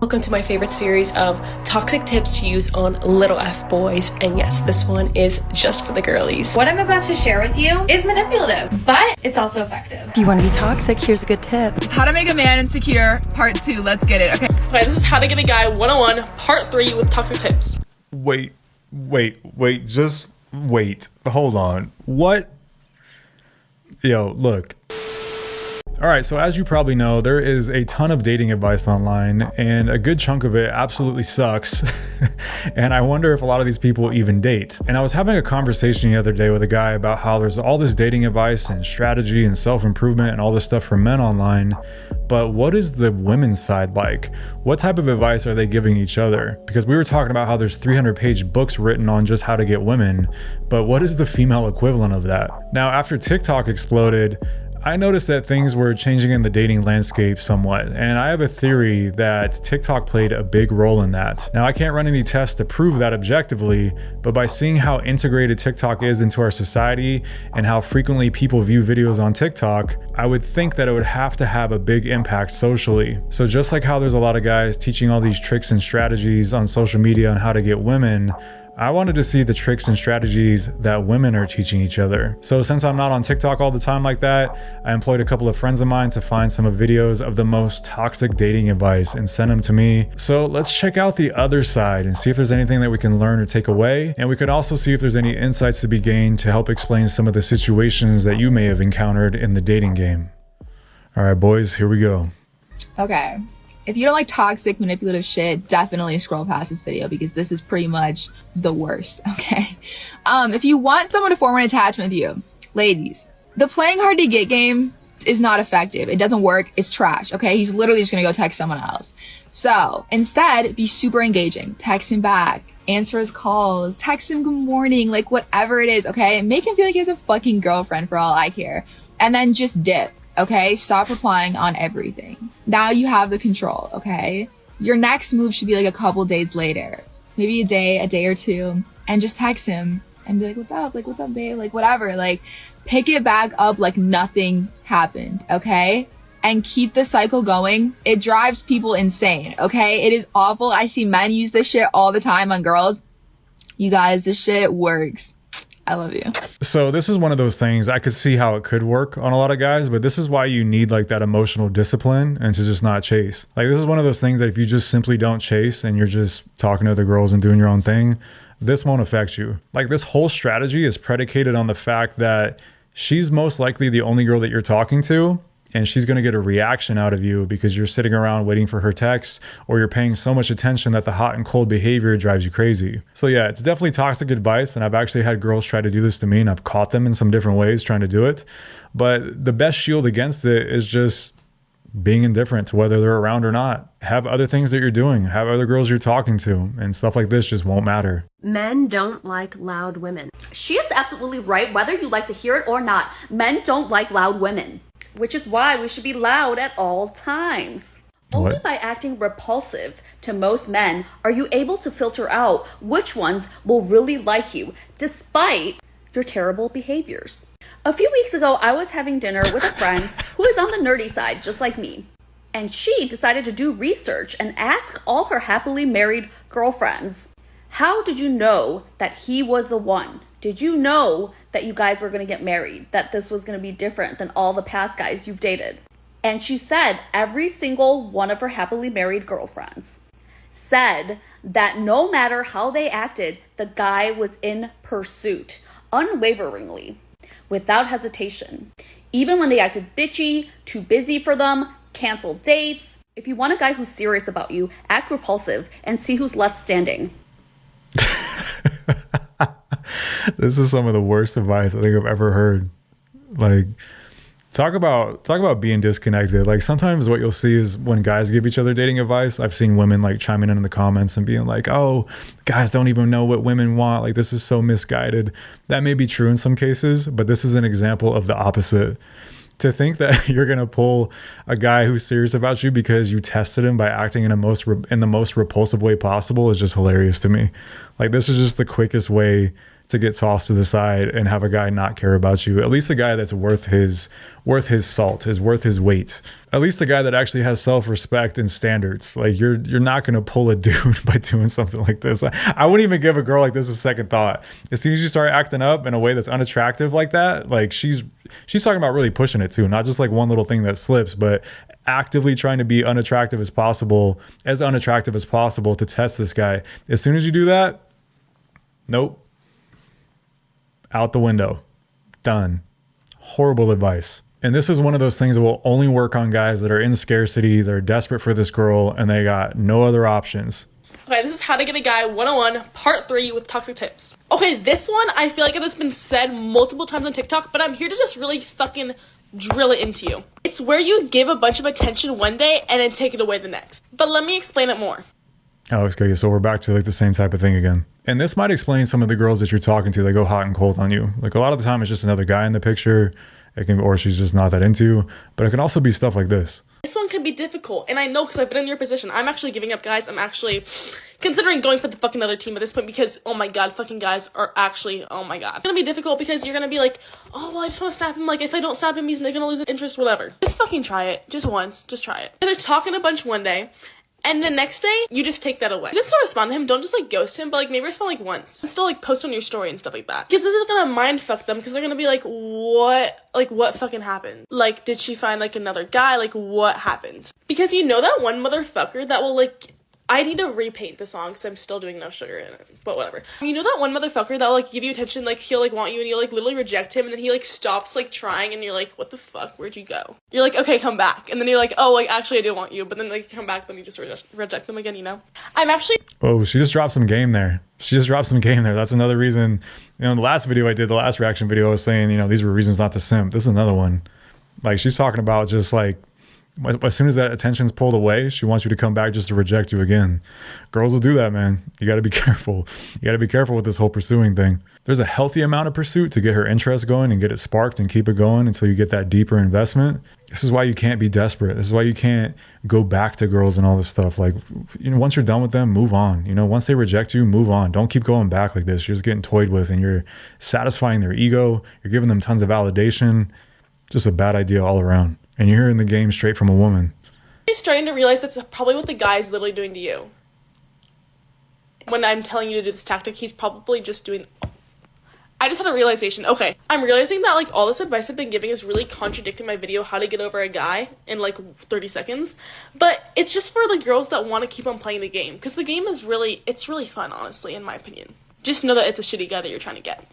Welcome to my favorite series of toxic tips to use on little F boys. And yes, this one is just for the girlies. What I'm about to share with you is manipulative, but it's also effective. If you want to be toxic, here's a good tip. It's how to make a man insecure, part 2. Let's get it, okay? Okay, this is how to get a guy 101, part 3 with toxic tips. Wait, just wait. Hold on. What? Yo, look. All right, so as you probably know, there is a ton of dating advice online, and a good chunk of it absolutely sucks. And I wonder if a lot of these people even date. And I was having a conversation the other day with a guy about how there's all this dating advice and strategy and self-improvement and all this stuff for men online. But what is the women's side like? What type of advice are they giving each other? Because we were talking about how there's 300-page books written on just how to get women, but what is the female equivalent of that? Now, after TikTok exploded, I noticed that things were changing in the dating landscape somewhat, and I have a theory that TikTok played a big role in that. Now, I can't run any tests to prove that objectively, but by seeing how integrated TikTok is into our society and how frequently people view videos on TikTok, I would think that it would have to have a big impact socially. So just like how there's a lot of guys teaching all these tricks and strategies on social media on how to get women, I wanted to see the tricks and strategies that women are teaching each other. So since I'm not on TikTok all the time like that, I employed a couple of friends of mine to find some of videos of the most toxic dating advice and send them to me. So let's check out the other side and see if there's anything that we can learn or take away. And we could also see if there's any insights to be gained to help explain some of the situations that you may have encountered in the dating game. All right, boys, here we go. Okay. If you don't like toxic, manipulative shit, definitely scroll past this video because this is pretty much the worst, okay? If you want someone to form an attachment with you, ladies, the playing hard to get game is not effective. It doesn't work. It's trash, okay? He's literally just gonna go text someone else. So instead, be super engaging. Text him back. Answer his calls. Text him good morning, like whatever it is, okay? Make him feel like he has a fucking girlfriend for all I care. And then just dip. Okay, stop replying on everything. Now you have the control, okay? Your next move should be like a couple days later. Maybe a day or two, and just text him and be like, what's up? Like, what's up, babe? Like, whatever. Like, pick it back up like nothing happened, okay? And keep the cycle going. It drives people insane, okay? It is awful. I see men use this shit all the time on girls. You guys, this shit works. I love you. So this is one of those things I could see how it could work on a lot of guys, but this is why you need like that emotional discipline and to just not chase. Like this is one of those things that if you just simply don't chase and you're just talking to other girls and doing your own thing, this won't affect you. Like this whole strategy is predicated on the fact that she's most likely the only girl that you're talking to, and she's going to get a reaction out of you because you're sitting around waiting for her text, or you're paying so much attention that the hot and cold behavior drives you crazy. So yeah, it's definitely toxic advice. And I've actually had girls try to do this to me, and I've caught them in some different ways trying to do it. But the best shield against it is just being indifferent to whether they're around or not. Have other things that you're doing, have other girls you're talking to, and stuff like this just won't matter. Men don't like loud women. She is absolutely right, whether you like to hear it or not. Men don't like loud women. Which is why we should be loud at all times. Only by acting repulsive to most men are you able to filter out which ones will really like you, despite your terrible behaviors. A few weeks ago, I was having dinner with a friend who is on the nerdy side, just like me. And she decided to do research and ask all her happily married girlfriends, how did you know that he was the one? Did you know that you guys were going to get married, that this was going to be different than all the past guys you've dated? And she said every single one of her happily married girlfriends said that no matter how they acted, the guy was in pursuit, unwaveringly, without hesitation. Even when they acted bitchy, too busy for them, canceled dates. If you want a guy who's serious about you, act repulsive and see who's left standing. This is some of the worst advice I think I've ever heard. Like, talk about being disconnected. Like sometimes what you'll see is when guys give each other dating advice, I've seen women like chiming in the comments and being like, oh, guys don't even know what women want. Like this is so misguided. That may be true in some cases, but this is an example of the opposite. To think that you're going to pull a guy who's serious about you because you tested him by acting in the most repulsive way possible is just hilarious to me. Like this is just the quickest way to get tossed to the side and have a guy not care about you. At least a guy that's worth his salt, is worth his weight. At least a guy that actually has self-respect and standards. Like you're not gonna pull a dude by doing something like this. I wouldn't even give a girl like this a second thought. As soon as you start acting up in a way that's unattractive like that, like she's talking about really pushing it too, not just like one little thing that slips, but actively trying to be unattractive as possible to test this guy. As soon as you do that, nope, out the window, done. Horrible advice. And this is one of those things that will only work on guys that are in scarcity, they're desperate for this girl, and they got no other options. Okay, this is How to Get a Guy 101, part 3 with toxic tips. Okay, this one, I feel like it has been said multiple times on TikTok, but I'm here to just really fucking drill it into you. It's where you give a bunch of attention one day and then take it away the next. But let me explain it more. Oh, okay, so we're back to like the same type of thing again. And this might explain some of the girls that you're talking to that go hot and cold on you. Like a lot of the time it's just another guy in the picture. Or she's just not that into you. But it can also be stuff like this. This one can be difficult, and I know because I've been in your position. I'm actually giving up, guys. I'm actually considering going for the fucking other team at this point because, oh my god, fucking guys are actually, oh my god. It's gonna be difficult because you're gonna be like, oh, well, I just want to snap him. Like, if I don't snap him, he's gonna lose interest, whatever. Just fucking try it. Just once. Just try it. They're talking a bunch one day, and the next day, you just take that away. You can still respond to him. Don't just, like, ghost him, but, like, maybe respond, like, once. And still, like, post on your story and stuff like that. Because this is gonna mind fuck them, because they're gonna be like, what? Like, what fucking happened? Like, did she find, like, another guy? Like, what happened? Because you know that one motherfucker that will, like, I need to repaint the song because I'm still doing no sugar in it, but whatever. You know that one motherfucker that will, like, give you attention, like, he'll, like, want you, and you'll, like, literally reject him, and then he, like, stops, like, trying, and you're like, what the fuck, where'd you go? You're like, okay, come back, and then you're like, oh, like, actually, I do want you, but then, like, you come back, then you just reject them again, you know? I'm actually... Oh, she just dropped some game there. That's another reason, you know, in the last video I did, the last reaction video, I was saying, you know, these were reasons not to simp. This is another one. Like, she's talking about just, like, as soon as that attention's pulled away, she wants you to come back just to reject you again. Girls will do that, man. You got to be careful. You got to be careful with this whole pursuing thing. There's a healthy amount of pursuit to get her interest going and get it sparked and keep it going until you get that deeper investment. This is why you can't be desperate. This is why you can't go back to girls and all this stuff. Like, you know, once you're done with them, move on. You know, once they reject you, move on. Don't keep going back like this. You're just getting toyed with and you're satisfying their ego. You're giving them tons of validation. Just a bad idea all around. And you're hearing the game straight from a woman. I'm starting to realize that's probably what the guy's literally doing to you. When I'm telling you to do this tactic, he's probably just doing... I just had a realization. Okay, I'm realizing that, like, all this advice I've been giving is really contradicting my video, how to get over a guy in, like, 30 seconds. But it's just for the girls that want to keep on playing the game. Because the game is really... It's really fun, honestly, in my opinion. Just know that it's a shitty guy that you're trying to get.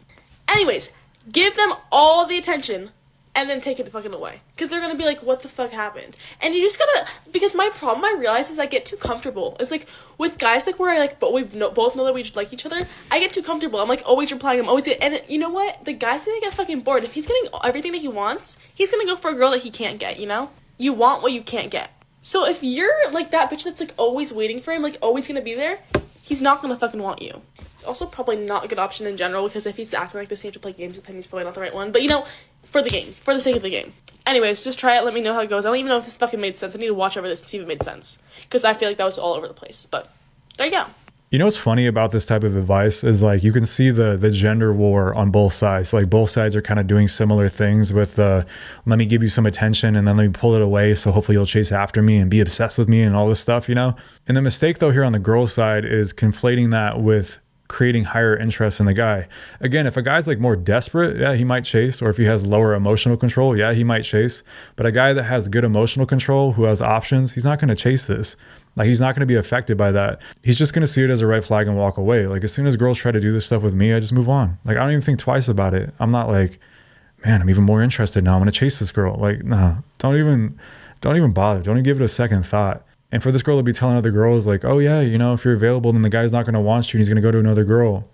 Anyways, give them all the attention... and then take it fucking away. Because they're going to be like, what the fuck happened? And you just gotta... Because my problem, I realize, is I get too comfortable. It's like, with guys, like, where I, like, but we both know that we like each other, I get too comfortable. I'm, like, always replying. I'm always... And you know what? The guy's going to get fucking bored. If he's getting everything that he wants, he's going to go for a girl that he can't get, you know? You want what you can't get. So if you're, like, that bitch that's, like, always waiting for him, like, always going to be there, he's not going to fucking want you. Also, probably not a good option in general, because if he's acting like this, you have to play games with him, he's probably not the right one. But, you know... for the game. For the sake of the game. Anyways, just try it. Let me know how it goes. I don't even know if this fucking made sense. I need to watch over this and see if it made sense. Because I feel like that was all over the place. But there you go. You know what's funny about this type of advice is like you can see the gender war on both sides. Like both sides are kind of doing similar things with let me give you some attention and then let me pull it away so hopefully you'll chase after me and be obsessed with me and all this stuff, you know? And the mistake though here on the girl side is conflating that with creating higher interest in the guy. Again, if a guy's like more desperate, yeah, he might chase. Or if he has lower emotional control, yeah, he might chase. But a guy that has good emotional control, who has options, he's not going to chase this. Like he's not going to be affected by that. He's just going to see it as a red flag and walk away. Like as soon as girls try to do this stuff with me, I just move on. Like I don't even think twice about it. I'm not like, man, I'm even more interested now. I'm going to chase this girl. Like, nah, don't even bother. Don't even give it a second thought. And for this girl to be telling other girls like, oh yeah, you know, if you're available, then the guy's not going to want you and he's going to go to another girl.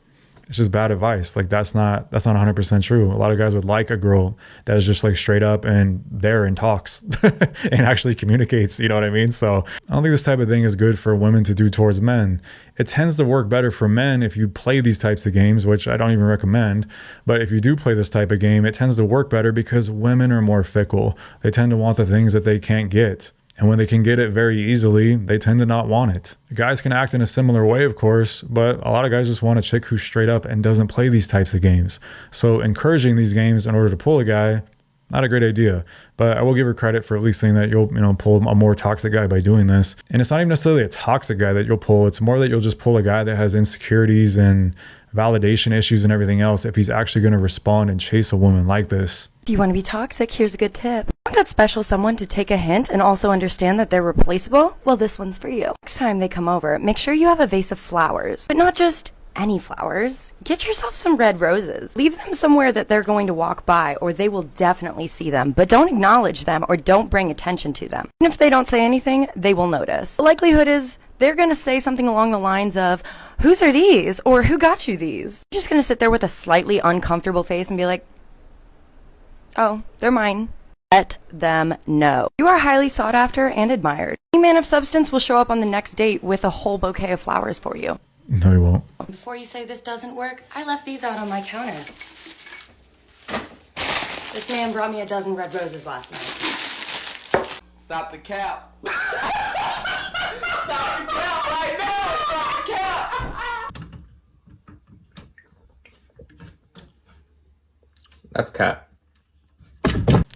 It's just bad advice. Like that's not 100% true. A lot of guys would like a girl that is just like straight up and there and talks and actually communicates. You know what I mean? So I don't think this type of thing is good for women to do towards men. It tends to work better for men if you play these types of games, which I don't even recommend. But if you do play this type of game, it tends to work better because women are more fickle. They tend to want the things that they can't get. And when they can get it very easily, they tend to not want it. Guys can act in a similar way, of course, but a lot of guys just want a chick who's straight up and doesn't play these types of games. So encouraging these games in order to pull a guy, not a great idea. But I will give her credit for at least saying that you'll, pull a more toxic guy by doing this. And it's not even necessarily a toxic guy that you'll pull. It's more that you'll just pull a guy that has insecurities and validation issues and everything else if he's actually going to respond and chase a woman like this. If you want to be toxic, here's a good tip. Want that special someone to take a hint and also understand that they're replaceable? Well, this one's for you. Next time they come over, make sure you have a vase of flowers, but not just any flowers. Get yourself some red roses. Leave them somewhere that they're going to walk by, or they will definitely see them, but don't acknowledge them or don't bring attention to them. And if they don't say anything, they will notice. The likelihood is they're going to say something along the lines of, "Whose are these?" or "Who got you these?" You're just going to sit there with a slightly uncomfortable face and be like, "Oh, they're mine." Let them know. You are highly sought after and admired. Any man of substance will show up on the next date with a whole bouquet of flowers for you. No, he won't. Before you say this doesn't work, I left these out on my counter. This man brought me a dozen red roses last night. Stop the cap. Stop the cap right now. Stop the cap. That's cap.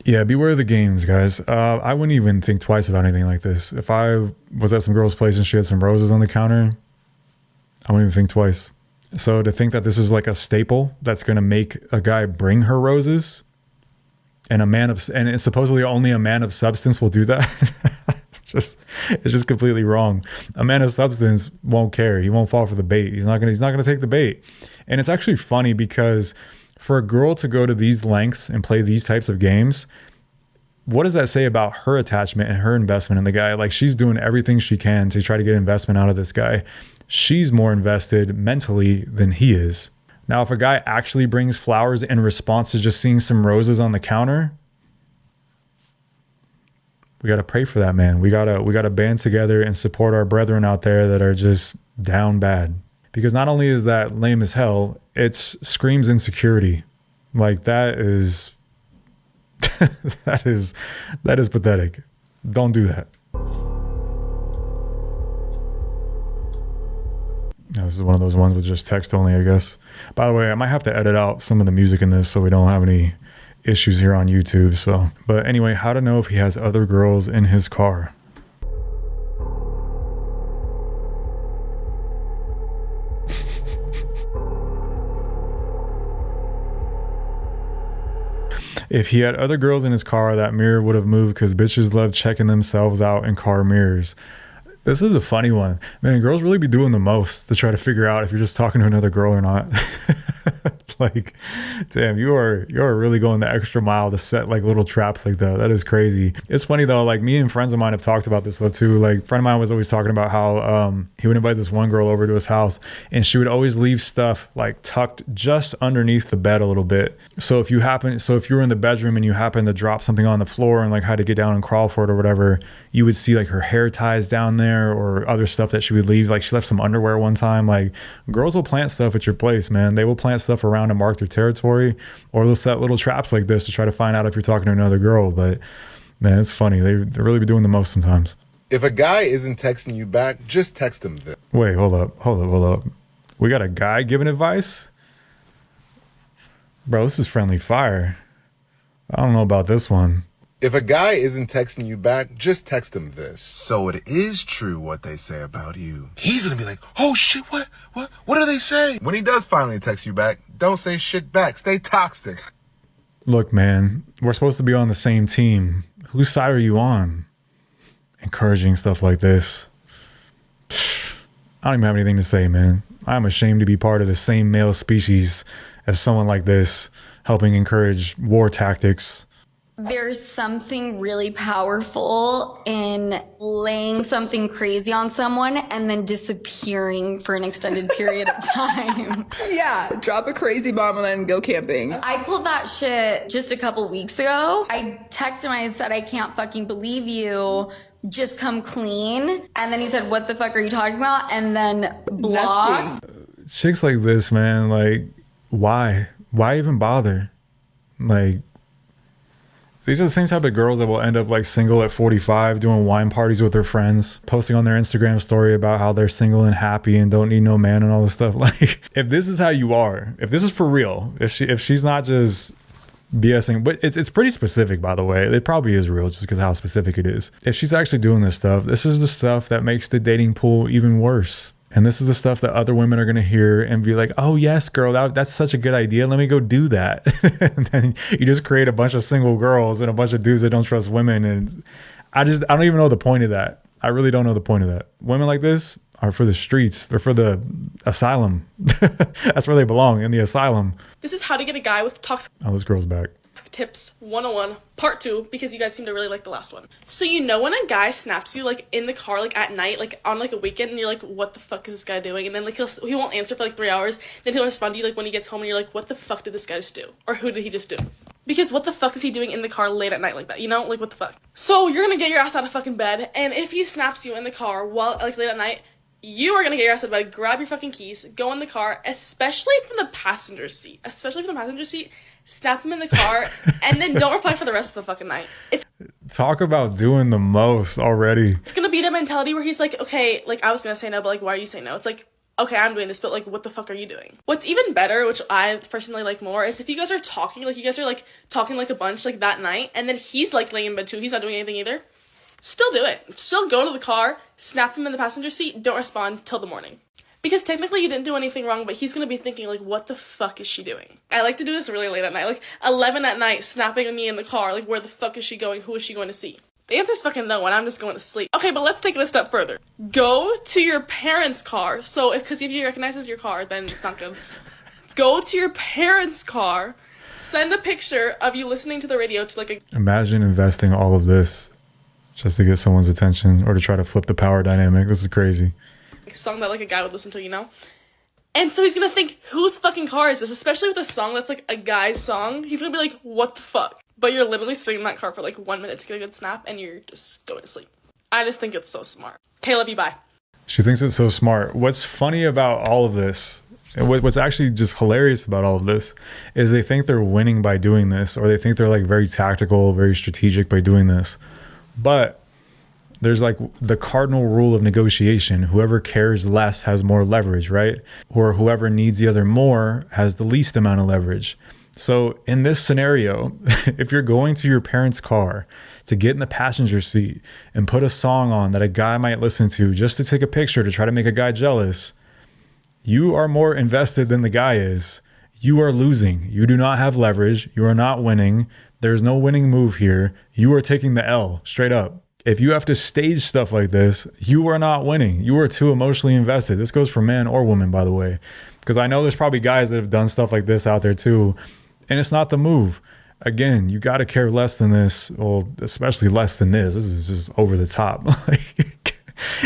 Yeah, beware of the games, guys. I wouldn't even think twice about anything like this. If I was at some girl's place and she had some roses on the counter, I wouldn't even think twice. So to think that this is like a staple that's going to make a guy bring her roses, and it's supposedly only a man of substance will do that. it's just completely wrong. A man of substance won't care. He won't fall for the bait. He's not gonna take the bait. And it's actually funny because for a girl to go to these lengths and play these types of games, what does that say about her attachment and her investment in the guy? Like, she's doing everything she can to try to get investment out of this guy. She's more invested mentally than he is. Now, if a guy actually brings flowers in response to just seeing some roses on the counter, we got to pray for that man. We got to band together and support our brethren out there that are just down bad. Because not only is that lame as hell, it screams insecurity. Like, that is that is pathetic. Don't do that. Yeah, this is one of those ones with just text only, I guess. By the way, I might have to edit out some of the music in this so we don't have any issues here on YouTube. So, but anyway, how to know if he has other girls in his car. If he had other girls in his car, that mirror would have moved because bitches love checking themselves out in car mirrors. This is a funny one. Man, girls really be doing the most to try to figure out if you're just talking to another girl or not. Like, damn, you are really going the extra mile to set like little traps like that. That is crazy. It's funny though, like me and friends of mine have talked about this though too. Like, a friend of mine was always talking about how he would invite this one girl over to his house and she would always leave stuff like tucked just underneath the bed a little bit. So if you were in the bedroom and you happen to drop something on the floor and like had to get down and crawl for it or whatever, you would see like her hair ties down there or other stuff that she would leave. Like, she left some underwear one time. Like, girls will plant stuff at your place, man. They will plant stuff around to mark their territory, or they'll set little traps like this to try to find out if you're talking to another girl. But man, it's funny. They really be doing the most sometimes. If a guy isn't texting you back, just text him then. Wait, hold up. We got a guy giving advice? Bro, this is friendly fire. I don't know about this one. If a guy isn't texting you back, just text him this. So it is true what they say about you. He's gonna be like, oh shit, what do they say? When he does finally text you back, don't say shit back. Stay toxic. Look, man, we're supposed to be on the same team. Whose side are you on? Encouraging stuff like this. I don't even have anything to say, man. I'm ashamed to be part of the same male species as someone like this, helping encourage war tactics. There's something really powerful in laying something crazy on someone and then disappearing for an extended period of time. Yeah, drop a crazy bomb and then go camping. I pulled that shit just a couple weeks ago. I texted him, I said, I can't fucking believe you. Just come clean. And then he said, what the fuck are you talking about? And then blocked. Chicks like this, man, like, why? Why even bother? Like, These are the same type of girls that will end up like single at 45, doing wine parties with their friends, posting on their Instagram story about how they're single and happy and don't need no man and all this stuff. Like, if this is how you are, if this is for real, if she's not just BSing, but it's pretty specific, by the way. It probably is real just because of how specific it is. If she's actually doing this stuff, this is the stuff that makes the dating pool even worse. And this is the stuff that other women are going to hear and be like, oh yes, girl, that's such a good idea. Let me go do that. And then you just create a bunch of single girls and a bunch of dudes that don't trust women. And I don't even know the point of that. I really don't know the point of that. Women like this are for the streets. They're for the asylum. That's where they belong, in the asylum. This is how to get a guy with toxic Oh, this girl's back. tips 101 part 2, because you guys seem to really like the last one. So you know when a guy snaps you like in the car like at night, like on like a weekend, and you're like, what the fuck is this guy doing? And then like he won't answer for like 3 hours, then he'll respond to you like when he gets home, and you're like, what the fuck did this guy just do? Or who did he just do? Because what the fuck is he doing in the car late at night like that, you know? Like, what the fuck? So you're gonna get your ass out of fucking bed, and if he snaps you in the car while like late at night, you are gonna get your ass out of bed, grab your fucking keys, go in the car, especially from the passenger seat. Snap him in the car, and then don't reply for the rest of the fucking night. Talk about doing the most already. It's gonna be the mentality where he's like, okay, like, I was gonna say no, but like, why are you saying no? It's like, okay, I'm doing this, but like, what the fuck are you doing? What's even better, which I personally like more, is if you guys are talking, like, you guys are like talking like a bunch like that night, and then he's like laying in bed too, he's not doing anything either. Still do it. Still go to the car, snap him in the passenger seat, don't respond till the morning. Because technically you didn't do anything wrong, but he's gonna be thinking, like, what the fuck is she doing? I like to do this really late at night, like 11 at night, snapping me in the car, like, where the fuck is she going? Who is she going to see? The answer is fucking no, and I'm just going to sleep. Okay, but let's take it a step further. Go to your parents' car. So, because if he recognizes your car, then it's not good. Go to your parents' car, send a picture of you listening to the radio to like a... Imagine investing all of this just to get someone's attention or to try to flip the power dynamic. This is crazy. Song that like a guy would listen to, you know? And so he's gonna think, whose fucking car is this? Especially with a song that's like a guy's song. He's gonna be like, what the fuck? But you're literally sitting in that car for like 1 minute to get a good snap, and you're just going to sleep. I just think it's so smart. Okay, love you, bye. She thinks it's so smart. What's funny about all of this, and what's actually just hilarious about all of this, is they think they're winning by doing this, or they think they're like very tactical, very strategic by doing this. But there's like the cardinal rule of negotiation. Whoever cares less has more leverage, right? Or whoever needs the other more has the least amount of leverage. So in this scenario, if you're going to your parents' car to get in the passenger seat and put a song on that a guy might listen to just to take a picture to try to make a guy jealous, you are more invested than the guy is. You are losing. You do not have leverage. You are not winning. There's no winning move here. You are taking the L straight up. If you have to stage stuff like this, you are not winning. You are too emotionally invested. This goes for man or woman, by the way, because I know there's probably guys that have done stuff like this out there too, and it's not the move. Again, you got to care less than this, well, especially less than this. This is just over the top. Like,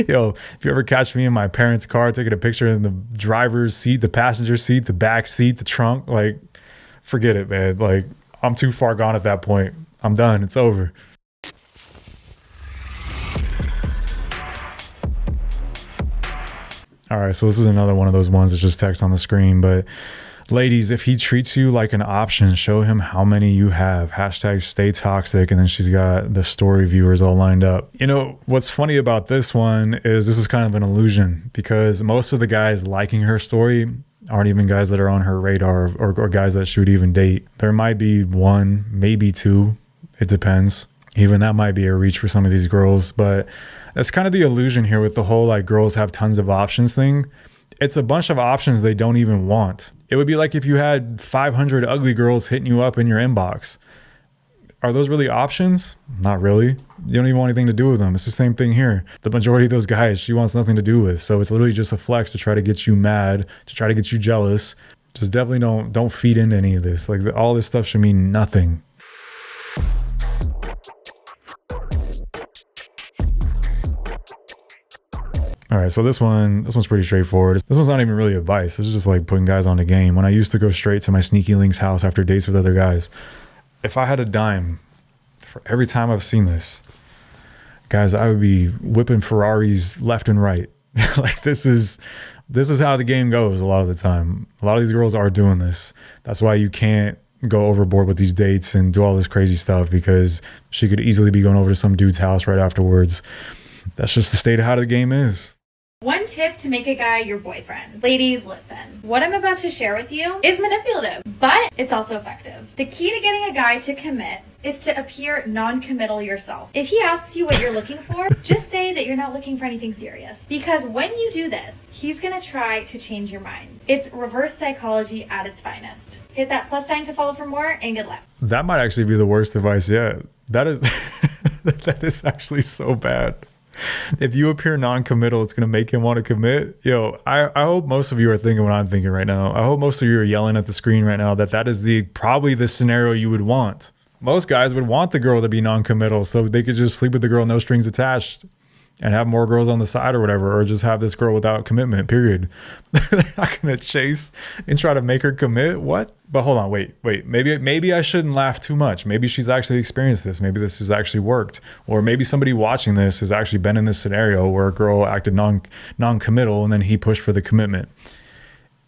yo, if you ever catch me in my parents' car taking a picture in the driver's seat, the passenger seat, the back seat, the trunk, like, forget it, man. Like, I'm too far gone at that point. I'm done. It's over. All right, so this is another one of those ones that's just text on the screen. But ladies, if he treats you like an option, show him how many you have. Hashtag stay toxic. And then she's got the story viewers all lined up. You know, what's funny about this one is this is kind of an illusion, because most of the guys liking her story aren't even guys that are on her radar, or guys that she would even date. There might be one, maybe two. It depends. Even that might be a reach for some of these girls, but that's kind of the illusion here with the whole like girls have tons of options thing. It's a bunch of options they don't even want. It would be like if you had 500 ugly girls hitting you up in your inbox. Are those really options? Not really. You don't even want anything to do with them. It's the same thing here. The majority of those guys she wants nothing to do with. So it's literally just a flex to try to get you mad, to try to get you jealous. Just definitely don't feed into any of this. Like all this stuff should mean nothing. All right, so this one's pretty straightforward. This one's not even really advice. This is just like putting guys on the game. When I used to go straight to my sneaky link's house after dates with other guys, if I had a dime for every time I've seen this, guys, I would be whipping Ferraris left and right. Like this is how the game goes a lot of the time. A lot of these girls are doing this. That's why you can't go overboard with these dates and do all this crazy stuff because she could easily be going over to some dude's house right afterwards. That's just the state of how the game is. One tip to make a guy your boyfriend. Ladies, listen. What I'm about to share with you is manipulative, but it's also effective. The key to getting a guy to commit is to appear non-committal yourself. If he asks you what you're looking for, just say that you're not looking for anything serious. Because when you do this, he's gonna try to change your mind. It's reverse psychology at its finest. Hit that plus sign to follow for more, and good luck. That might actually be the worst advice yet. That is that is actually so bad. If you appear non-committal, it's gonna make him want to commit. Yo, I hope most of you are thinking what I'm thinking right now. I hope most of you are yelling at the screen right now that is probably the scenario you would want. Most guys would want the girl to be non-committal so they could just sleep with the girl, no strings attached, and have more girls on the side or whatever, or just have this girl without commitment, period. They're not gonna chase and try to make her commit. What? But hold on, wait. Maybe I shouldn't laugh too much. Maybe she's actually experienced this. Maybe this has actually worked. Or maybe somebody watching this has actually been in this scenario where a girl acted non-committal and then he pushed for the commitment.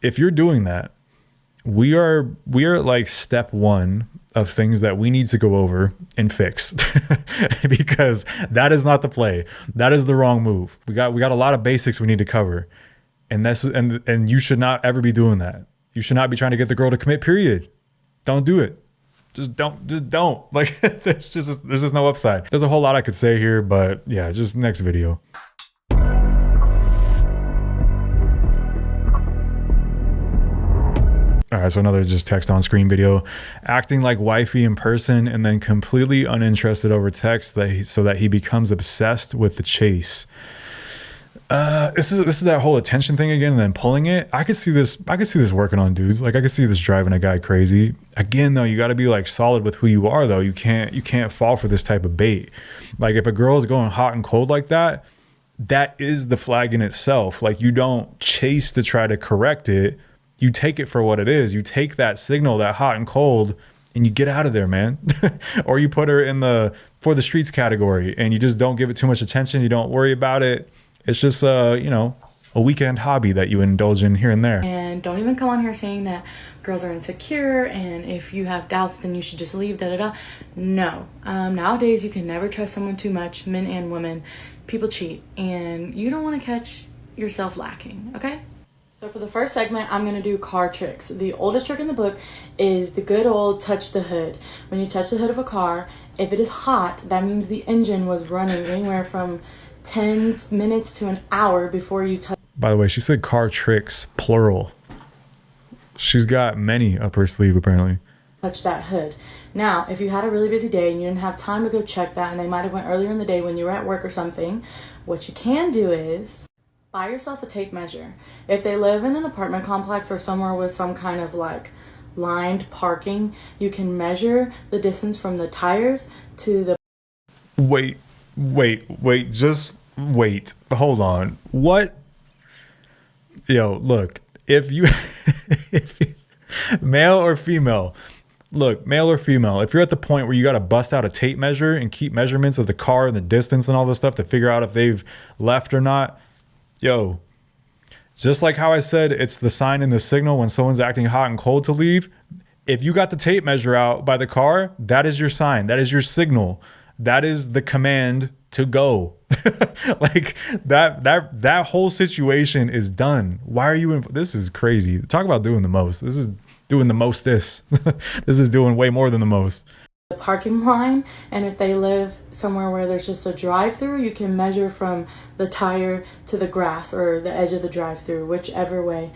If you're doing that, we are at like step one of things that we need to go over and fix because that is not the play. That is the wrong move. We got a lot of basics we need to cover. And you should not ever be doing that. You should not be trying to get the girl to commit, period. Don't do it. Just don't. Like there's just no upside. There's a whole lot I could say here, but yeah, just next video. All right, so another just text on screen video. Acting like wifey in person and then completely uninterested over text so that he becomes obsessed with the chase. This is that whole attention thing again and then pulling it. I could see this working on dudes. Like I could see this driving a guy crazy. Again though, you got to be like solid with who you are though. You can't fall for this type of bait. Like if a girl is going hot and cold like that, that is the flag in itself. Like you don't chase to try to correct it. You take it for what it is. You take that signal, that hot and cold, and you get out of there, man. Or you put her in the for the streets category and you just don't give it too much attention. You don't worry about it. It's just, a weekend hobby that you indulge in here and there. And don't even come on here saying that girls are insecure and if you have doubts, then you should just leave, da-da-da. No. Nowadays, you can never trust someone too much, men and women. People cheat, and you don't want to catch yourself lacking, okay? So for the first segment, I'm going to do car tricks. The oldest trick in the book is the good old touch the hood. When you touch the hood of a car, if it is hot, that means the engine was running anywhere from 10 minutes to an hour before you touch. By the way, she said car tricks, plural. She's got many up her sleeve, apparently. Touch that hood. Now, if you had a really busy day and you didn't have time to go check that, and they might have went earlier in the day when you were at work or something, what you can do is buy yourself a tape measure. If they live in an apartment complex or somewhere with some kind of like lined parking, you can measure the distance from the tires to the... Wait, just wait. Hold on. What? Yo, look, if you male or female, if you're at the point where you got to bust out a tape measure and keep measurements of the car and the distance and all this stuff to figure out if they've left or not, yo, just like how I said, it's the sign and the signal when someone's acting hot and cold to leave. If you got the tape measure out by the car, that is your sign. That is your signal. That is the command to go. Like that whole situation is done. Why are you in? This is crazy. Talk about doing the most. This is doing the most. This is doing way more than the most. The parking line, and if they live somewhere where there's just a drive-through, you can measure from the tire to the grass or the edge of the drive-through, whichever way.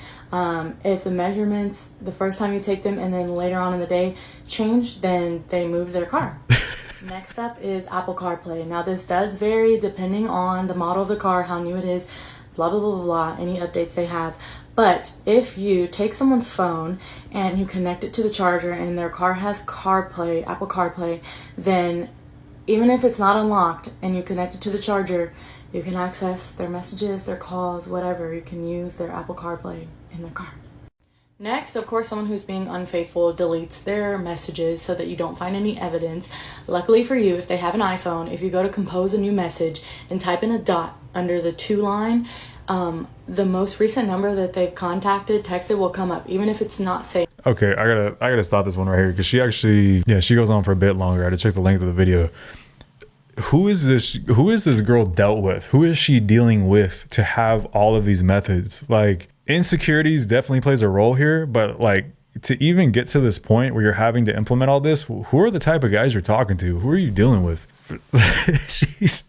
If the measurements the first time you take them and then later on in the day change, then they moved their car. Next up is Apple CarPlay. Now this does vary depending on the model of the car, how new it is, blah, blah, blah, blah, blah, any updates they have. But if you take someone's phone and you connect it to the charger and their car has CarPlay, Apple CarPlay, then even if it's not unlocked and you connect it to the charger, you can access their messages, their calls, whatever. You can use their Apple CarPlay in their car. Next, of course, someone who's being unfaithful deletes their messages so that you don't find any evidence. Luckily for you, if they have an iPhone, if you go to compose a new message and type in a dot under the to line, the most recent number that they've contacted, texted, will come up, even if it's not safe. Okay, I gotta stop this one right here because she actually, yeah, she goes on for a bit longer. I had to check the length of the video. Who is this girl dealt with? Who is she dealing with to have all of these methods? Like, insecurities definitely plays a role here, but like, to even get to this point where you're having to implement all this, who are the type of guys you're talking to? Who are you dealing with? she's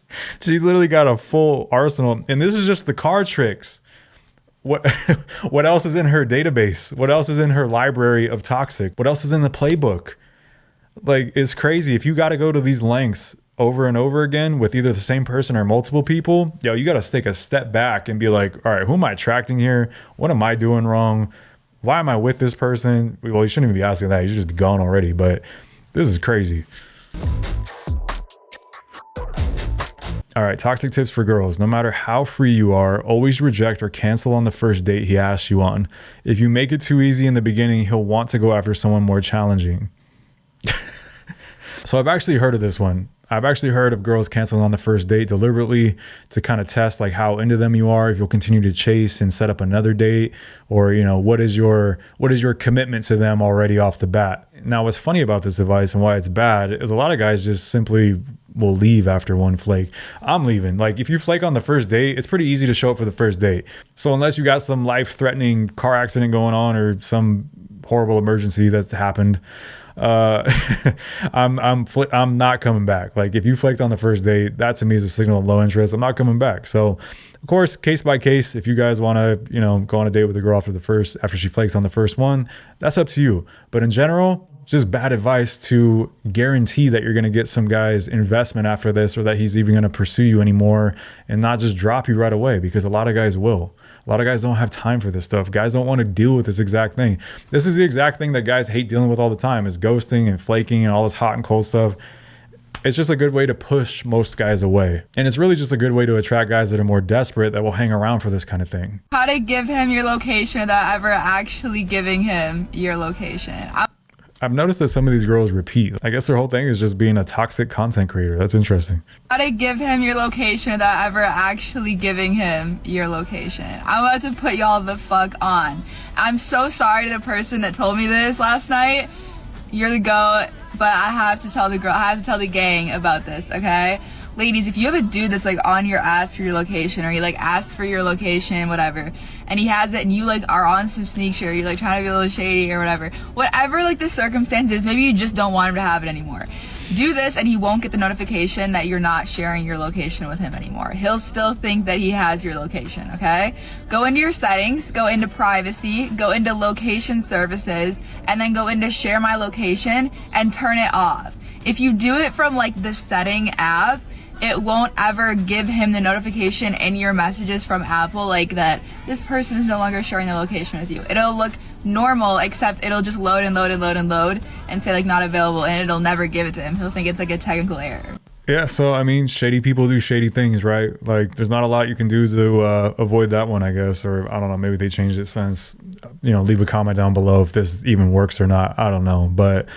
literally got a full arsenal, and this is just the card tricks. What else is in her database? What else is in her library of toxic? What else is in the playbook? Like, it's crazy. If you got to go to these lengths over and over again with either the same person or multiple people, yo, you got to take a step back and be like, all right, who am I attracting here? What am I doing wrong? Why am I with this person? Well, you shouldn't even be asking that. You should just be gone already. But this is crazy. All right, toxic tips for girls. No matter how free you are, always reject or cancel on the first date he asks you on. If you make it too easy in the beginning, he'll want to go after someone more challenging. So I've actually heard of this one. I've actually heard of girls canceling on the first date deliberately to kind of test like how into them you are, if you'll continue to chase and set up another date, or, you know, what is your commitment to them already off the bat. Now, what's funny about this advice and why it's bad is a lot of guys just simply will leave after one flake. I'm leaving. Like, if you flake on the first date, it's pretty easy to show up for the first date. So unless you got some life-threatening car accident going on or some horrible emergency that's happened, I'm not coming back. Like, if you flaked on the first date, that to me is a signal of low interest. I'm not coming back. So of course, case by case, if you guys want to, you know, go on a date with a girl after she flakes on the first one, that's up to you. But in general, just bad advice to guarantee that you're going to get some guy's investment after this, or that he's even going to pursue you anymore and not just drop you right away, because a lot of guys will. A lot of guys don't have time for this stuff. Guys don't want to deal with this exact thing. This is the exact thing that guys hate dealing with all the time, is ghosting and flaking and all this hot and cold stuff. It's just a good way to push most guys away. And it's really just a good way to attract guys that are more desperate, that will hang around for this kind of thing. How to give him your location without ever actually giving him your location. I've noticed that some of these girls repeat. I guess their whole thing is just being a toxic content creator. That's interesting. How to give him your location without ever actually giving him your location. I'm about to put y'all the fuck on. I'm so sorry to the person that told me this last night. You're the GOAT, but I have to tell the girl, I have to tell the gang about this, okay? Ladies, if you have a dude that's like on your ass for your location, or he like asks for your location, whatever, and he has it and you like are on some sneak shit, or you're like trying to be a little shady or whatever like the circumstances, maybe you just don't want him to have it anymore. Do this and he won't get the notification that you're not sharing your location with him anymore. He'll still think that he has your location, okay? Go into your settings, go into privacy, go into location services, and then go into share my location and turn it off. If you do it from like the setting app, it won't ever give him the notification in your messages from Apple like that this person is no longer sharing the location with you. It'll look normal, except it'll just load and load and load and load and say like not available, and it'll never give it to him. He'll think it's like a technical error. Yeah, so I mean, shady people do shady things, right? Like, there's not a lot you can do to avoid that one, I guess. Or I don't know, maybe they changed it since. You know, leave a comment down below if this even works or not. I don't know. But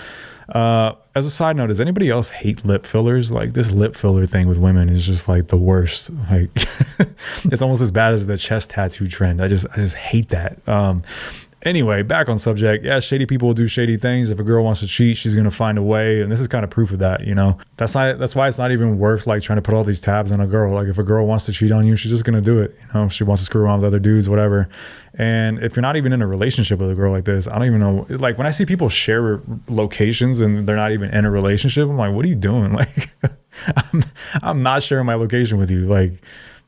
as a side note, does anybody else hate lip fillers? Like, this lip filler thing with women is just like the worst. Like, it's almost as bad as the chest tattoo trend. I just hate that. Anyway, back on subject. Yeah, shady people will do shady things. If a girl wants to cheat, she's gonna find a way, and this is kind of proof of that. You know, that's why it's not even worth like trying to put all these tabs on a girl. Like, if a girl wants to cheat on you, she's just gonna do it. You know, if she wants to screw around with other dudes, whatever. And if you're not even in a relationship with a girl like this, I don't even know. Like, when I see people share locations and they're not even in a relationship, I'm like, what are you doing? Like, I'm not sharing my location with you. Like,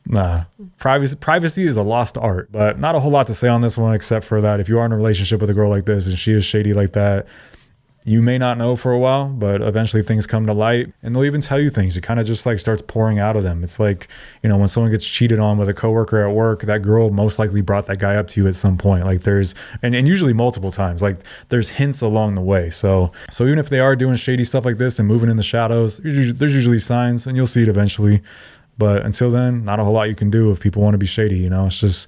nah, privacy is a lost art. But not a whole lot to say on this one, except for that if you are in a relationship with a girl like this and she is shady like that, you may not know for a while, but eventually things come to light, and they'll even tell you things. It kind of just like starts pouring out of them. It's like, you know, when someone gets cheated on with a coworker at work, that girl most likely brought that guy up to you at some point. Like, there's, and usually multiple times, like there's hints along the way. So even if they are doing shady stuff like this and moving in the shadows, there's usually signs, and you'll see it eventually. But until then, not a whole lot you can do if people want to be shady. You know, that's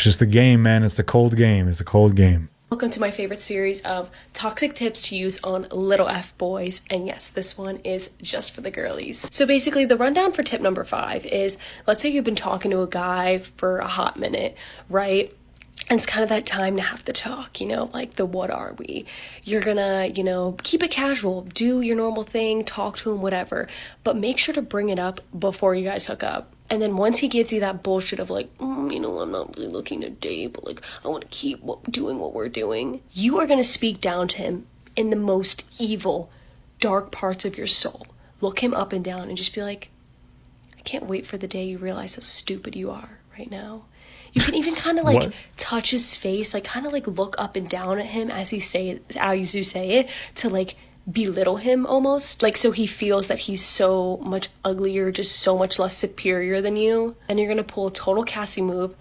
just the game, man. It's a cold game. It's a cold game. Welcome to my favorite series of toxic tips to use on little f boys, and yes, this one is just for the girlies. So basically the rundown for tip number 5 is, let's say you've been talking to a guy for a hot minute, right? And it's kind of that time to have the talk, you know, like the what are we? You're gonna, you know, keep it casual, do your normal thing, talk to him, whatever, but make sure to bring it up before you guys hook up. And then once he gives you that bullshit of like, you know, I'm not really looking to date, but like, I want to keep doing what we're doing, you are going to speak down to him in the most evil, dark parts of your soul. Look him up and down and just be like, I can't wait for the day you realize how stupid you are right now. You can even kind of like touch his face, like kind of like look up and down at him as you say it, to like belittle him almost, like so he feels that he's so much uglier, just so much less superior than you. And you're gonna pull a total Cassie move,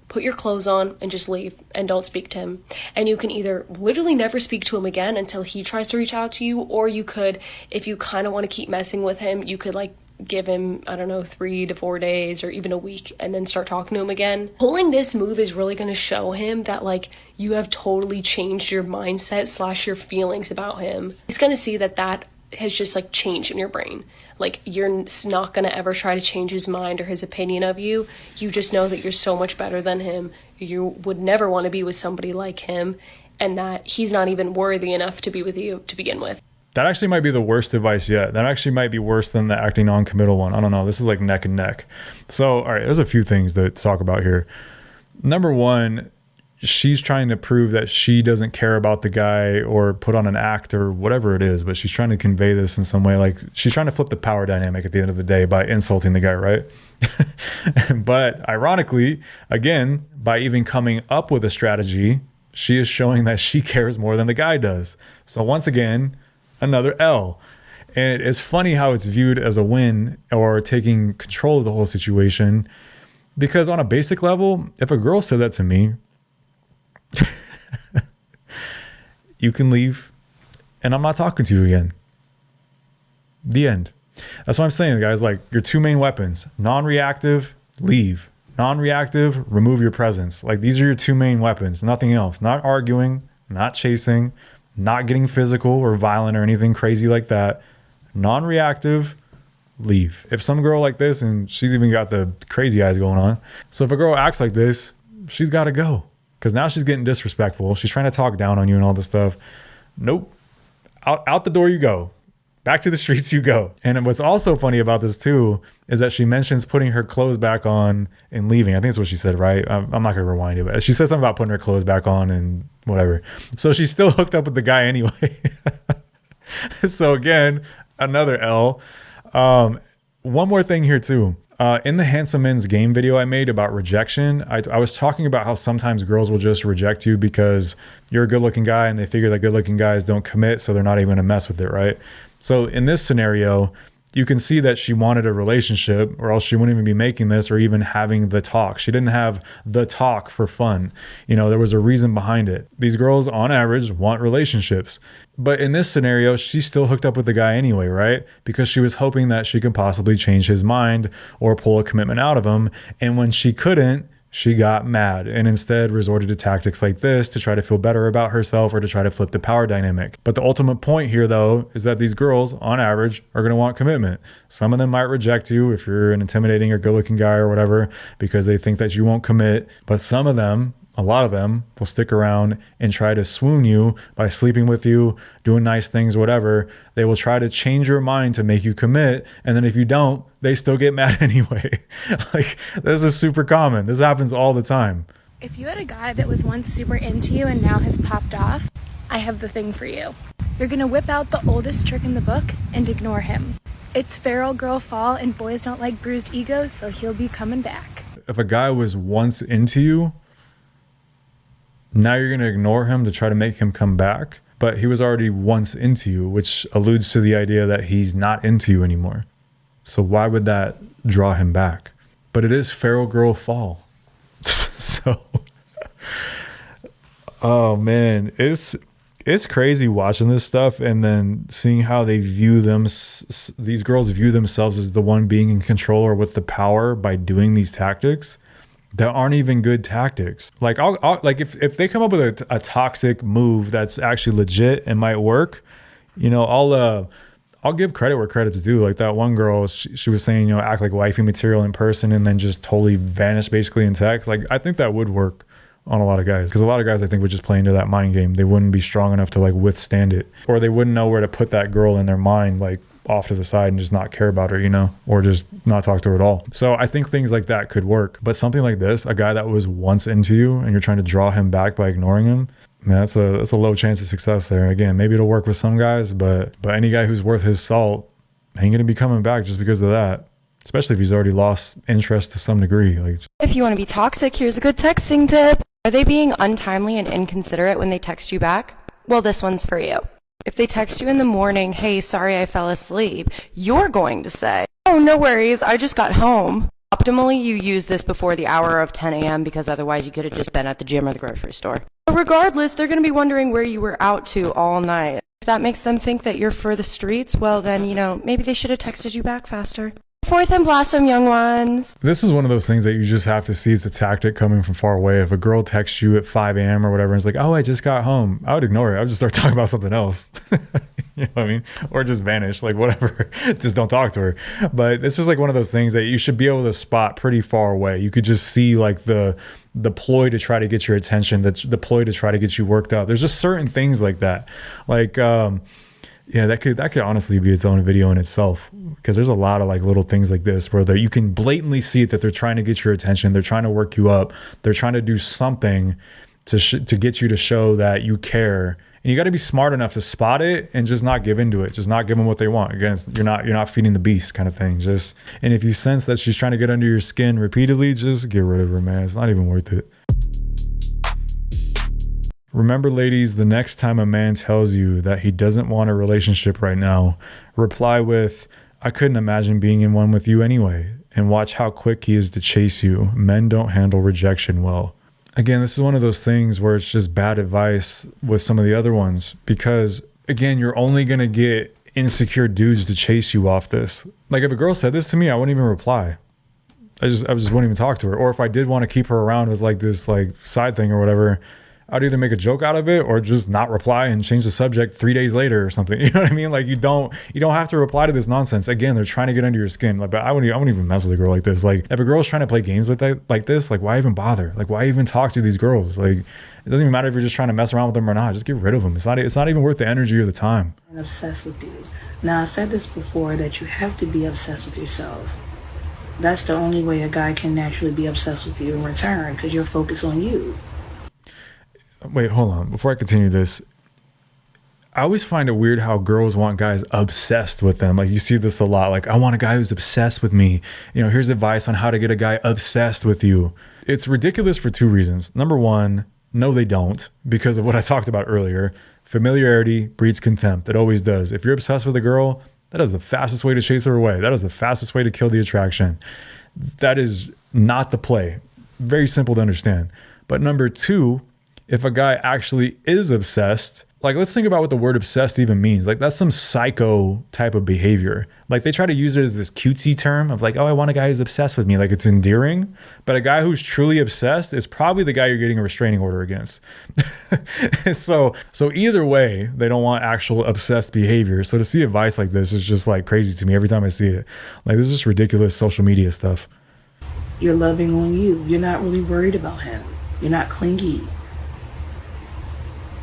put your clothes on and just leave and don't speak to him. And you can either literally never speak to him again until he tries to reach out to you, or you could, if you kind of want to keep messing with him, you could like give him, I don't know, 3 to 4 days or even a week and then start talking to him again. Pulling this move is really going to show him that like you have totally changed your mindset / your feelings about him. He's going to see that that has just like changed in your brain. Like you're not going to ever try to change his mind or his opinion of you. You just know that you're so much better than him. You would never want to be with somebody like him, and that he's not even worthy enough to be with you to begin with. That actually might be the worst advice yet. That actually might be worse than the acting non-committal one. I don't know. This is like neck and neck. So, all right, there's a few things to talk about here. Number one, she's trying to prove that she doesn't care about the guy or put on an act or whatever it is, but she's trying to convey this in some way. Like she's trying to flip the power dynamic at the end of the day by insulting the guy, right? But ironically, again, by even coming up with a strategy, she is showing that she cares more than the guy does. So once again, another L. And it's funny how it's viewed as a win or taking control of the whole situation, because on a basic level, if a girl said that to me, you can leave and I'm not talking to you again. The end. That's what I'm saying, guys. Like your 2 main weapons: non-reactive, leave; non-reactive, remove your presence. Like these are your 2 main weapons, nothing else. Not arguing, not chasing, not getting physical or violent or anything crazy like that. Non-reactive, leave. If some girl like this, and she's even got the crazy eyes going on, so if a girl acts like this, she's got to go, because now she's getting disrespectful. She's trying to talk down on you and all this stuff. Nope. Out the door you go. Back to the streets you go. And what's also funny about this too is that she mentions putting her clothes back on and leaving. I think that's what she said, right? I'm not going to rewind it, but she said something about putting her clothes back on and whatever. So she's still hooked up with the guy anyway. So again, another L. One more thing here too. In the Handsome Men's Game video I made about rejection, I was talking about how sometimes girls will just reject you because you're a good looking guy and they figure that good looking guys don't commit, so they're not even going to mess with it, right? So in this scenario, you can see that she wanted a relationship, or else she wouldn't even be making this or even having the talk. She didn't have the talk for fun. You know, there was a reason behind it. These girls on average want relationships. But in this scenario, she still hooked up with the guy anyway, right? Because she was hoping that she could possibly change his mind or pull a commitment out of him. And when she couldn't, she got mad and instead resorted to tactics like this to try to feel better about herself or to try to flip the power dynamic. But the ultimate point here, though, is that these girls, on average, are going to want commitment. Some of them might reject you if you're an intimidating or good-looking guy or whatever because they think that you won't commit. But some of them, a lot of them, will stick around and try to swoon you by sleeping with you, doing nice things, whatever. They will try to change your mind to make you commit. And then if you don't, they still get mad anyway. Like, this is super common. This happens all the time. If you had a guy that was once super into you and now has popped off, I have the thing for you. You're gonna whip out the oldest trick in the book and ignore him. It's feral girl fall and boys don't like bruised egos, so he'll be coming back. If a guy was once into you, now you're going to ignore him to try to make him come back, but he was already once into you, which alludes to the idea that he's not into you anymore. So why would that draw him back? But it is feral girl fall. So, oh man, it's crazy watching this stuff and then seeing how they view them. These girls view themselves as the one being in control or with the power by doing these tactics. that aren't even good tactics. Like I'll like if they come up with a toxic move that's actually legit and might work, you know, I'll give credit where credit's due. Like that one girl, she was saying, you know, act like wifey material in person and then just totally vanish basically in text. Like I think that would work on a lot of guys, because a lot of guys I think would just play into that mind game. They wouldn't be strong enough to like withstand it, or they wouldn't know where to put that girl in their mind, like off to the side and just not care about her, you know, or just not talk to her at all. So I think things like that could work. But something like this, a guy that was once into you and you're trying to draw him back by ignoring him, man, that's a low chance of success there. Again, maybe it'll work with some guys, but any guy who's worth his salt ain't gonna be coming back just because of that. Especially if he's already lost interest to some degree. Like, if you want to be toxic, here's a good texting tip. Are they being untimely and inconsiderate when they text you back? Well, this one's for you. If they text you in the morning, hey, sorry I fell asleep, you're going to say, oh, no worries, I just got home. Optimally, you use this before the hour of 10 a.m. because otherwise you could have just been at the gym or the grocery store. But regardless, they're going to be wondering where you were out to all night. If that makes them think that you're for the streets, well then, you know, maybe they should have texted you back faster. Fourth and blossom, young ones. this is one of those things that you just have to see as a tactic coming from far away. If a girl texts you at 5 a.m. or whatever and is like, oh, I just got home, I would ignore it. I would just start talking about something else. You know what I mean? Or just vanish, like whatever. Just don't talk to her. But it's just like one of those things that you should be able to spot pretty far away. You could just see like the ploy to try to get your attention, the ploy to try to get you worked up. There's just certain things like that. Like, yeah, that could honestly be its own video in itself, because there's a lot of like little things like this where you can blatantly see that they're trying to get your attention. They're trying to work you up. They're trying to do something to get you to show that you care. And you got to be smart enough to spot it and just not give into it. Just not give them what they want. Again, you're not feeding the beast kind of thing. And if you sense that she's trying to get under your skin repeatedly, just get rid of her, man. It's not even worth it. Remember, ladies, the next time a man tells you that he doesn't want a relationship right now, reply with, I couldn't imagine being in one with you anyway, and watch how quick he is to chase you. Men don't handle rejection well. Again, this is one of those things where it's just bad advice with some of the other ones, because again, you're only going to get insecure dudes to chase you off this. Like if a girl said this to me, I wouldn't even reply. I just wouldn't even talk to her. Or if I did want to keep her around as like this like side thing or whatever, I'd either make a joke out of it or just not reply and change the subject 3 days later or something. You know what I mean? Like you don't have to reply to this nonsense. Again, they're trying to get under your skin. Like, but I wouldn't even mess with a girl like this. Like if a girl's trying to play games with that like this, like why even bother? Like why even talk to these girls? Like it doesn't even matter if you're just trying to mess around with them or not. Just get rid of them. It's not even worth the energy or the time. I'm obsessed with you. Now I said this before that you have to be obsessed with yourself. That's the only way a guy can naturally be obsessed with you in return, because you're focused on you. Wait, hold on. Before I continue this, I always find it weird how girls want guys obsessed with them. Like you see this a lot. Like, I want a guy who's obsessed with me. You know, here's advice on how to get a guy obsessed with you. It's ridiculous for two reasons. Number one, no, they don't, because of what I talked about earlier. Familiarity breeds contempt. It always does. If you're obsessed with a girl, that is the fastest way to chase her away. That is the fastest way to kill the attraction. That is not the play. Very simple to understand. But number two, if a guy actually is obsessed, like let's think about what the word obsessed even means. Like that's some psycho type of behavior. Like they try to use it as this cutesy term of like, oh, I want a guy who's obsessed with me. Like it's endearing. But a guy who's truly obsessed is probably the guy you're getting a restraining order against. So either way, they don't want actual obsessed behavior. So to see advice like this is just like crazy to me every time I see it. Like this is just ridiculous social media stuff. You're loving on you. You're not really worried about him. You're not clingy.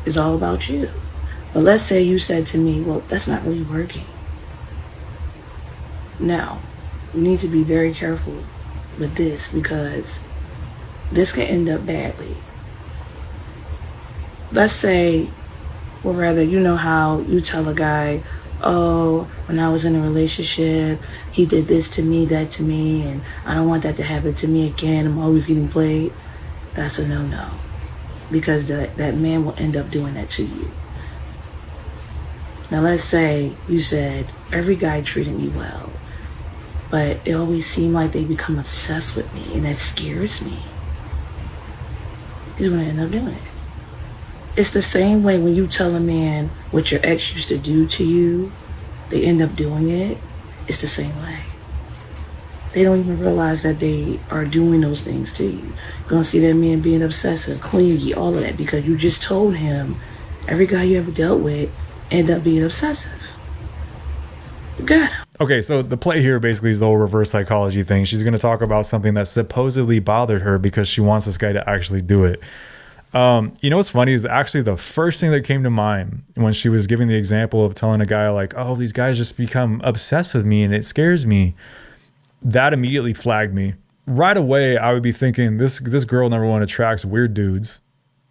It's all about you. But let's say you said to me, well, that's not really working. Now, you need to be very careful with this, because this can end up badly. Let's say, or rather, you know how you tell a guy, oh, when I was in a relationship, he did this to me, that to me, and I don't want that to happen to me again. I'm always getting played. That's a no-no. Because that man will end up doing that to you. Now let's say you said, every guy treated me well, but it always seemed like they become obsessed with me, and that scares me. He's gonna end up doing it. It's the same way when you tell a man what your ex used to do to you, they end up doing it. It's the same way. they don't even realize that they are doing those things to you. You're gonna see that man being obsessive, clingy, all of that, because you just told him every guy you ever dealt with end up being obsessive. You got him. Okay, so the play here basically is the whole reverse psychology thing. She's going to talk about something that supposedly bothered her because she wants this guy to actually do it. You know what's funny is actually the first thing that came to mind when she was giving the example of telling a guy like, oh, these guys just become obsessed with me and it scares me. That immediately flagged me. Right away, I would be thinking this girl, number one, attracts weird dudes.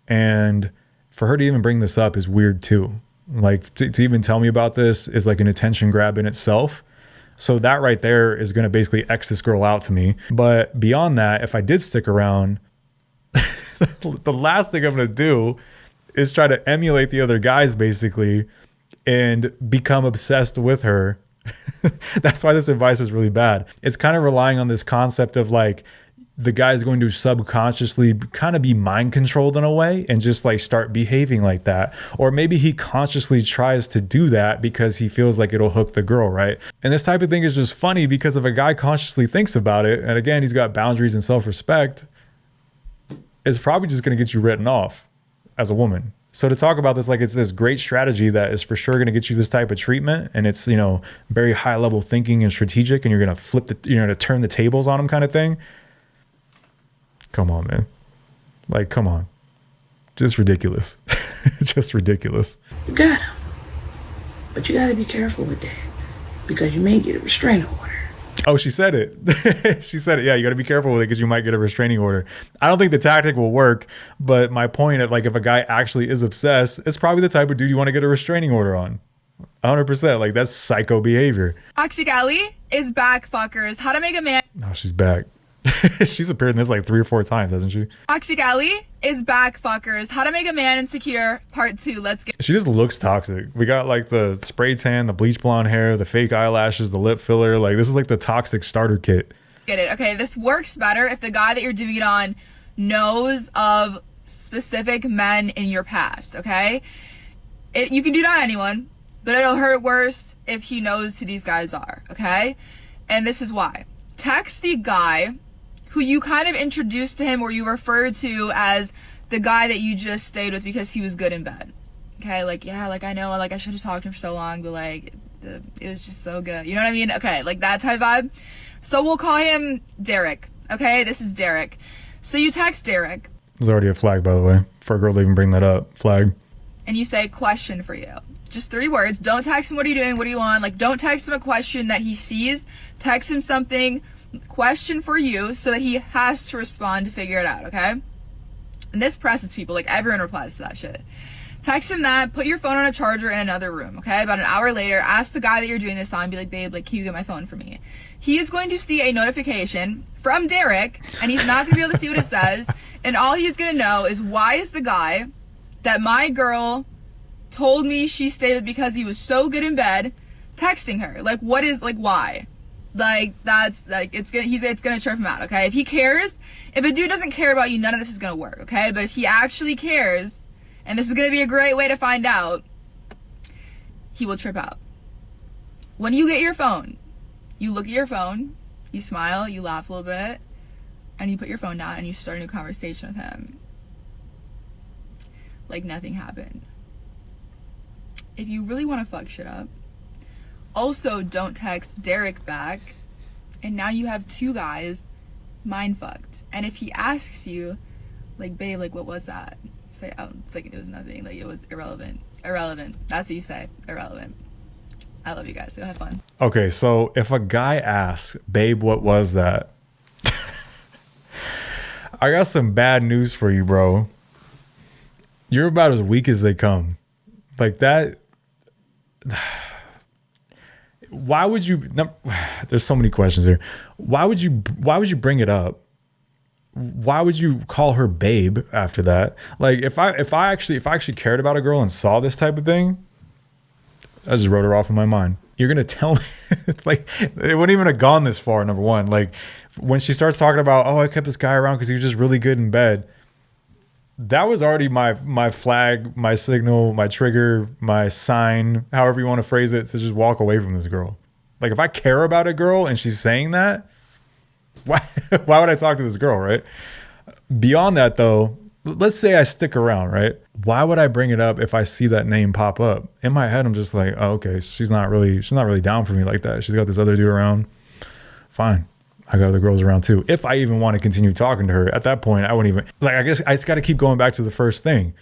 And for her to even bring this up is weird too. Like to even tell me about this is like an attention grab in itself. So that right there is going to basically X this girl out to me. But beyond that, if I did stick around, the last thing I'm going to do is try to emulate the other guys basically and become obsessed with her. That's why this advice is really bad. It's kind of relying on this concept of like the guy's going to subconsciously kind of be mind controlled in a way and just like start behaving like that. Or maybe he consciously tries to do that because he feels like it'll hook the girl, right? And this type of thing is just funny because if a guy consciously thinks about it, and again, he's got boundaries and self-respect, it's probably just going to get you written off as a woman. So to talk about this like it's this great strategy that is for sure going to get you this type of treatment, and it's, you know, very high level thinking and strategic, and you're going to flip the, you know, to turn the tables on him kind of thing. Come on, man. Like, come on. Just ridiculous. Just ridiculous. You got him. But you got to be careful with that because you may get a restraining order. Oh, she said it. She said it. Yeah, you got to be careful with it because you might get a restraining order. I don't think the tactic will work, but my point of like if a guy actually is obsessed, it's probably the type of dude you want to get a restraining order on. 100%. Like that's psycho behavior. Toxic Ellie is back, fuckers. How to make a man. Oh, she's back. She's appeared in this like 3 or 4 times, hasn't she? Toxic Ellie is back, fuckers. How to make a man insecure, part 2. Let's get. She just looks toxic. We got like the spray tan, the bleach blonde hair, the fake eyelashes, the lip filler. Like this is like the toxic starter kit. Get it? Okay, this works better if the guy that you're doing it on knows of specific men in your past. Okay, you can do that on anyone, but it'll hurt worse if he knows who these guys are. Okay, and this is why. Text the guy who you kind of introduced to him or you referred to as the guy that you just stayed with because he was good in bed. Okay, like, yeah, like I know, like I should have talked to him for so long, but like it was just so good. You know what I mean? Okay, like that type of vibe. So we'll call him Derek. Okay, this is Derek. So you text Derek. There's already a flag, by the way, for a girl to even bring that up. Flag. And you say, question for you. Just 3 words. Don't text him, what are you doing? What do you want? Like, don't text him a question that he sees. Text him something, question for you, so that he has to respond to figure it out, okay? And this presses people. Like, everyone replies to that shit. Text him that. Put your phone on a charger in another room, okay? About an hour later, ask the guy that you're doing this on, be like, babe, like, can you get my phone for me? He is going to see a notification from Derek, and he's not going to be able to see what it says, and all he's going to know is, why is the guy that my girl told me she stayed with because he was so good in bed texting her? Like, what is, like, why? Like, that's, like, it's gonna trip him out, okay? If he cares, if a dude doesn't care about you, none of this is gonna work, okay? But if he actually cares, and this is gonna be a great way to find out, he will trip out. When you get your phone, you look at your phone, you smile, you laugh a little bit, and you put your phone down and you start a new conversation with him. Like nothing happened. If you really want to fuck shit up, also don't text Derek back, and now you have 2 guys mind fucked. And if he asks you, like, babe, like, what was that? Say, oh, it's like it was nothing, like it was irrelevant. That's what you say. Irrelevant. I love you guys, so have fun. Okay, so if a guy asks, babe, what was that? I got some bad news for you, bro. You're about as weak as they come. Like that. Why would you? No, there's so many questions here. Why would you bring it up? Why would you call her babe after that? Like if I actually cared about a girl and saw this type of thing, I just wrote her off in my mind. You're gonna tell me? It's like it wouldn't even have gone this far. Number one, like when she starts talking about, oh, I kept this guy around because he was just really good in bed. That was already my flag, my signal, my trigger, my sign, however you want to phrase it, to just walk away from this girl. Like if I care about a girl and she's saying that, Why would I talk to this girl, right? Beyond that though, let's say I stick around, right? Why would I bring it up if I see that name pop up? In my head, I'm just like, oh, okay, she's not really down for me like that. She's got this other dude around. Fine. I got other girls around too. If I even want to continue talking to her, at that point, I wouldn't even, like, I guess I just got to keep going back to the first thing.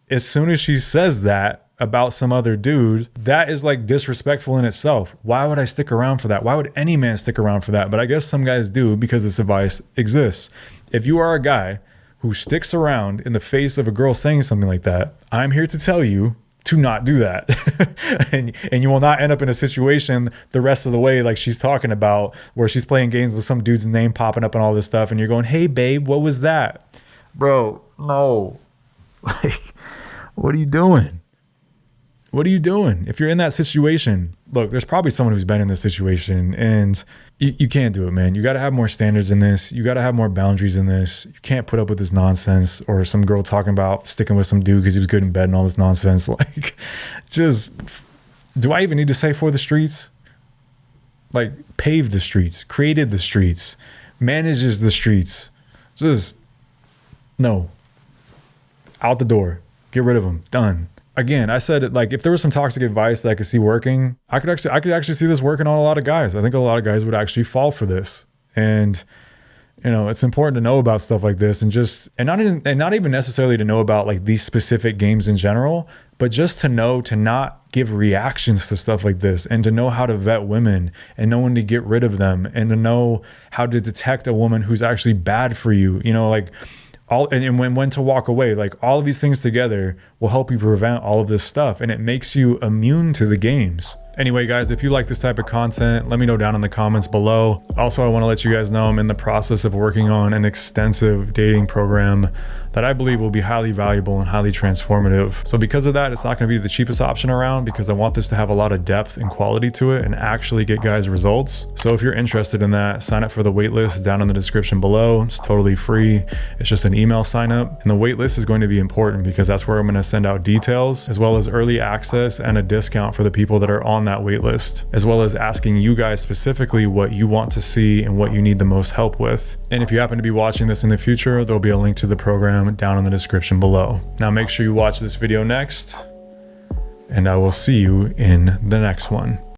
As soon as she says that about some other dude, that is like disrespectful in itself. Why would I stick around for that? Why would any man stick around for that? But I guess some guys do because this advice exists. If you are a guy who sticks around in the face of a girl saying something like that, I'm here to tell you to not do that. and you will not end up in a situation the rest of the way like she's talking about, where she's playing games with some dude's name popping up and all this stuff, and you're going, hey babe, what was that? Bro, no. Like, what are you doing? What are you doing? If you're in that situation, look, there's probably someone who's been in this situation, and you can't do it, man. You got to have more standards in this. You got to have more boundaries in this. You can't put up with this nonsense, or some girl talking about sticking with some dude because he was good in bed and all this nonsense. Like, just, do I even need to say for the streets? Like, paved the streets, created the streets, manages the streets. Just, no. Out the door. Get rid of them. Done. Again, I said it, like, if there was some toxic advice that I could see working, I could actually see this working on a lot of guys. I think a lot of guys would actually fall for this. And, you know, it's important to know about stuff like this, and not even necessarily to know about like these specific games in general, but just to know to not give reactions to stuff like this, and to know how to vet women and know when to get rid of them, and to know how to detect a woman who's actually bad for you, you know, like, and when to walk away. Like, all of these things together will help you prevent all of this stuff, and it makes you immune to the games. Anyway, guys, if you like this type of content, let me know down in the comments below. Also, I want to let you guys know I'm in the process of working on an extensive dating program that I believe will be highly valuable and highly transformative. So because of that, it's not going to be the cheapest option around, because I want this to have a lot of depth and quality to it and actually get guys results. So if you're interested in that, sign up for the waitlist down in the description below. It's totally free. It's just an email sign up. And the waitlist is going to be important because that's where I'm going to send out details, as well as early access and a discount for the people that are on that waitlist, as well as asking you guys specifically what you want to see and what you need the most help with. And if you happen to be watching this in the future, there'll be a link to the program down in the description below. Now make sure you watch this video next, and I will see you in the next one.